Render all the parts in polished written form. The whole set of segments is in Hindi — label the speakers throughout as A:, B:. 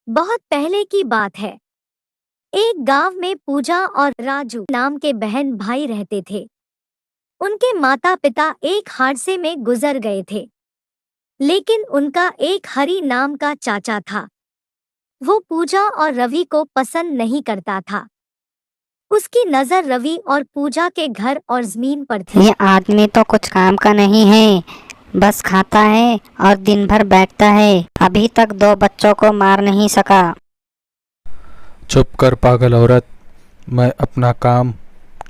A: बहुत पहले की बात है। एक गांव में पूजा और राजू नाम के बहन भाई रहते थे। उनके माता पिता एक हादसे में गुजर गए थे, लेकिन उनका एक हरि नाम का चाचा था। वो पूजा और रवि को पसंद नहीं करता था। उसकी नजर रवि और पूजा के घर और जमीन पर थी।
B: ये आदमी तो कुछ काम का नहीं है, बस खाता है और दिन भर बैठता है। अभी तक 2 बच्चों को मार नहीं सका।
C: चुप कर पागल औरत, मैं अपना काम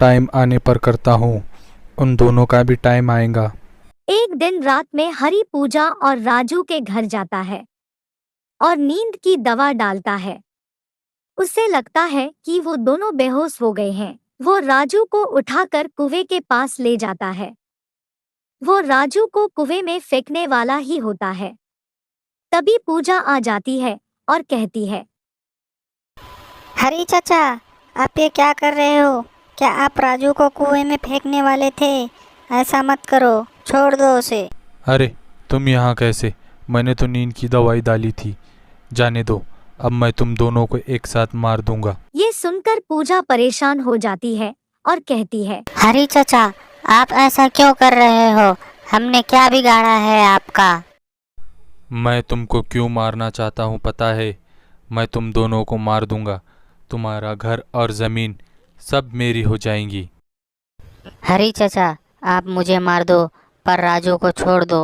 C: टाइम आने पर करता हूँ, उन दोनों का भी टाइम आएगा।
A: एक दिन रात में हरि पूजा और राजू के घर जाता है और नींद की दवा डालता है। उसे लगता है कि वो दोनों बेहोश हो गए हैं। वो राजू को उठाकर कुएं के पास ले जाता है। वो राजू को कुएं में फेंकने वाला ही होता है। तभी पूजा आ जाती है और कहती है,
B: हरी चाचा, आप ये क्या कर रहे हो? क्या आप राजू को कुएं में फेंकने वाले थे? ऐसा मत करो, छोड़ दो उसे।
C: अरे तुम यहाँ कैसे? मैंने तो नींद की दवाई डाली थी। जाने दो, अब मैं तुम दोनों को एक साथ मार दूंगा।
A: ये सुनकर पूजा परेशान हो जाती है और कहती है,
B: हरी चाचा, आप ऐसा क्यों कर रहे हो? हमने क्या बिगाड़ा है आपका?
C: मैं तुमको क्यों मारना चाहता हूँ पता है? मैं तुम दोनों को मार दूंगा। तुम्हारा घर और ज़मीन सब मेरी हो जाएंगी।
B: हरी चाचा, आप मुझे मार दो, पर राजू को छोड़ दो,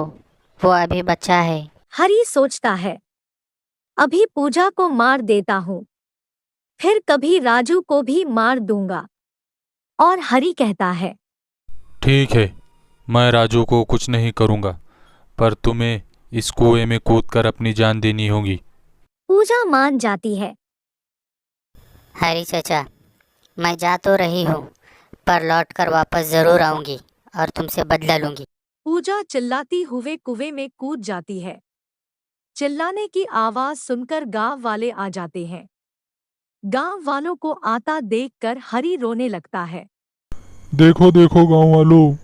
B: वो अभी बच्चा है।
A: हरि सोचता है, अभी पूजा को मार देता हूँ, फिर कभी राजू को भी मार दूंगा। और हरि कहता है,
C: ठीक है, मैं राजू को कुछ नहीं करूँगा, पर तुम्हें इस कुएं में कूदकर अपनी जान देनी होगी।
A: पूजा मान जाती है।
B: हरी चाचा, मैं जा तो रही हूँ, पर लौटकर वापस जरूर आऊंगी और तुमसे बदला लूंगी।
A: पूजा चिल्लाती हुए कुएं में कूद जाती है। चिल्लाने की आवाज सुनकर गांव वाले आ जाते हैं। गांव वालों को आता देखकर हरि रोने लगता है।
D: देखो देखो गांव वालों,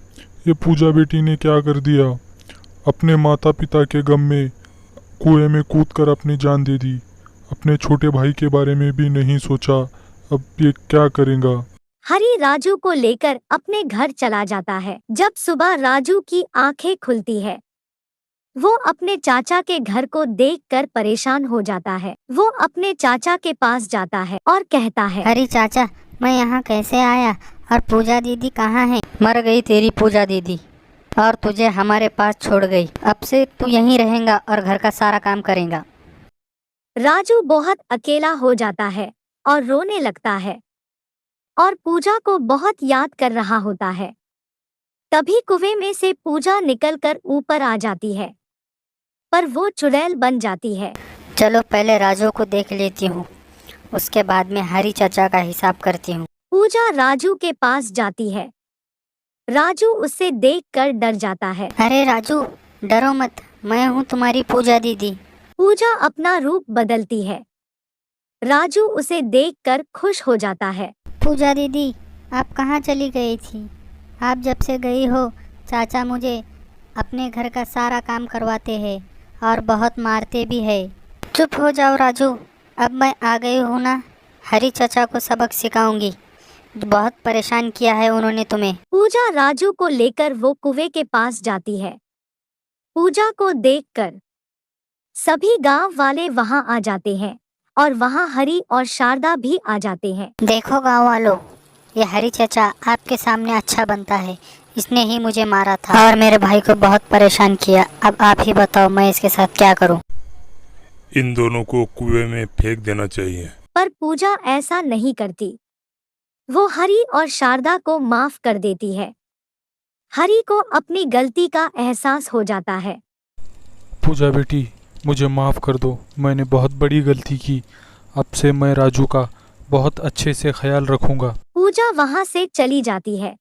D: ये पूजा बेटी ने क्या कर दिया। अपने माता पिता के गम में कुएं में कूदकर अपनी जान दे दी। अपने छोटे भाई के बारे में भी नहीं सोचा। अब ये क्या करेगा।
A: हरि राजू को लेकर अपने घर चला जाता है। जब सुबह राजू की आंखें खुलती है, वो अपने चाचा के घर को देखकर परेशान हो जाता है। वो अपने चाचा के पास जाता है और कहता है,
B: हरी चाचा, मैं यहाँ कैसे आया और पूजा दीदी कहाँ है? मर गई तेरी पूजा दीदी और तुझे हमारे पास छोड़ गई। अब से तू यहीं रहेगा और घर का सारा काम करेगा।
A: राजू बहुत अकेला हो जाता है और रोने लगता है और पूजा को बहुत याद कर रहा होता है। तभी कुएं में से पूजा निकलकर ऊपर आ जाती है, पर वो चुड़ैल बन जाती है।
B: चलो पहले राजू को देख लेती हूँ, उसके बाद में हरी चाचा का हिसाब करती हूँ।
A: पूजा राजू के पास जाती है। राजू उससे देखकर डर जाता है।
B: अरे राजू, डरो मत, मैं हूँ तुम्हारी पूजा दीदी।
A: पूजा अपना रूप बदलती है। राजू उसे देखकर खुश हो जाता है।
B: पूजा दीदी, आप कहाँ चली गई थी? आप जब से गई हो, चाचा मुझे अपने घर का सारा काम करवाते हैं और बहुत मारते भी है। चुप हो जाओ राजू, अब मैं आ गई हूँ ना, हरी चाचा को सबक सिखाऊंगी। बहुत परेशान किया है उन्होंने तुम्हें।
A: पूजा राजू को लेकर वो कुएं के पास जाती है। पूजा को देखकर सभी गांव वाले वहां आ जाते हैं और वहां हरि और शारदा भी आ जाते हैं।
B: देखो गाँव वालों, ये हरी चाचा आपके सामने अच्छा बनता है। इसने ही मुझे मारा था और मेरे भाई को बहुत परेशान किया। अब आप ही बताओ मैं इसके साथ क्या करूं?
E: इन दोनों को कुएं में फेंक देना चाहिए।
A: पर पूजा ऐसा नहीं करती। वो हरि और शारदा को माफ कर देती है। हरि को अपनी गलती का एहसास हो जाता है।
C: पूजा बेटी, मुझे माफ़ कर दो, मैंने बहुत बड़ी गलती की। अब से मैं राजू का बहुत अच्छे से ख्याल रखूंगा।
A: पूजा वहां से चली जाती है।